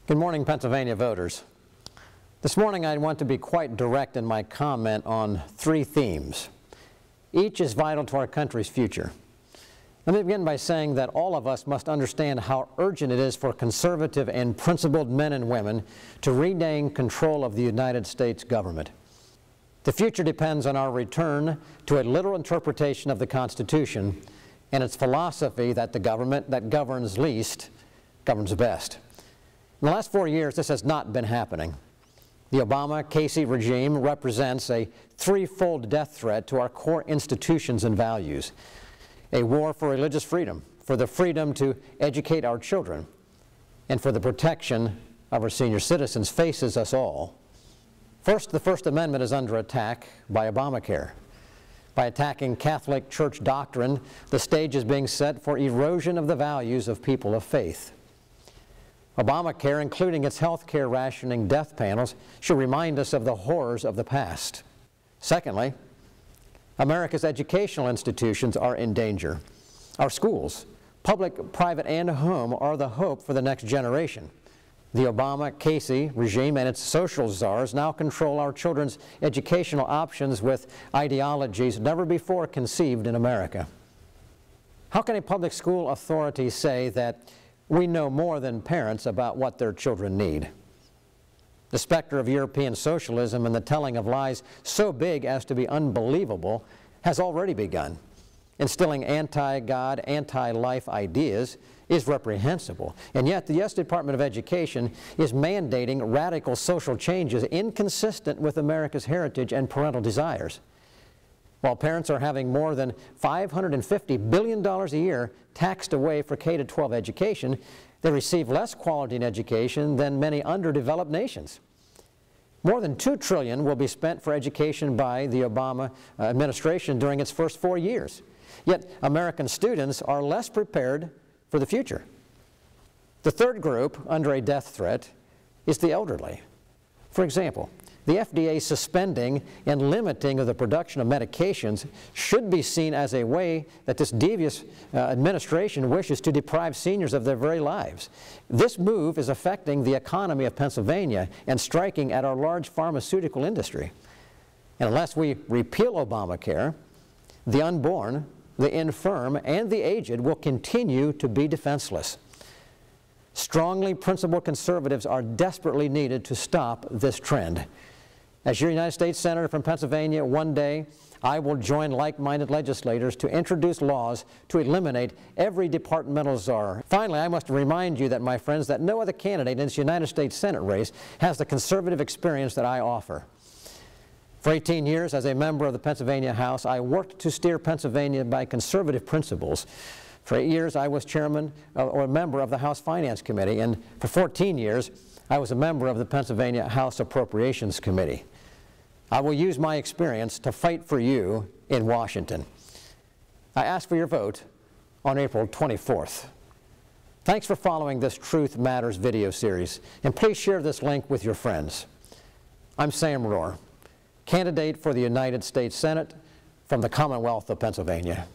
Good morning, Pennsylvania voters. This morning I want to be quite direct in my comment on three themes. Each is vital to our country's future. Let me begin by saying that all of us must understand how urgent it is for conservative and principled men and women to regain control of the United States government. The future depends on our return to a literal interpretation of the Constitution and its philosophy that the government that governs least governs best. In the last 4 years, this has not been happening. The Obama-Casey regime represents a threefold death threat to our core institutions and values. A war for religious freedom, for the freedom to educate our children, and for the protection of our senior citizens faces us all. First, the First Amendment is under attack by Obamacare. By attacking Catholic Church doctrine, the stage is being set for erosion of the values of people of faith. Obamacare, including its health care rationing death panels, should remind us of the horrors of the past. Secondly, America's educational institutions are in danger. Our schools, public, private, and home, are the hope for the next generation. The Obama-Casey regime and its social czars now control our children's educational options with ideologies never before conceived in America. How can a public school authority say that we know more than parents about what their children need? The specter of European socialism and the telling of lies so big as to be unbelievable has already begun. Instilling anti-God, anti-life ideas is reprehensible, and yet the U.S. Department of Education is mandating radical social changes inconsistent with America's heritage and parental desires. While parents are having more than $550 billion a year taxed away for K-12 education, they receive less quality in education than many underdeveloped nations. More than $2 trillion will be spent for education by the Obama administration during its first 4 years. Yet American students are less prepared for the future. The third group under a death threat is the elderly. For example, the FDA suspending and limiting of the production of medications should be seen as a way that this devious administration wishes to deprive seniors of their very lives. This move is affecting the economy of Pennsylvania and striking at our large pharmaceutical industry. And unless we repeal Obamacare, the unborn, the infirm, and the aged will continue to be defenseless. Strongly principled conservatives are desperately needed to stop this trend. As your United States Senator from Pennsylvania, one day I will join like-minded legislators to introduce laws to eliminate every departmental czar. Finally, I must remind you that, my friends, that no other candidate in this United States Senate race has the conservative experience that I offer. For 18 years, as a member of the Pennsylvania House, I worked to steer Pennsylvania by conservative principles. For 8 years, I was chairman or a member of the House Finance Committee, and for 14 years, I was a member of the Pennsylvania House Appropriations Committee. I will use my experience to fight for you in Washington. I ask for your vote on April 24th. Thanks for following this Truth Matters video series, and please share this link with your friends. I'm Sam Rohr, candidate for the United States Senate from the Commonwealth of Pennsylvania.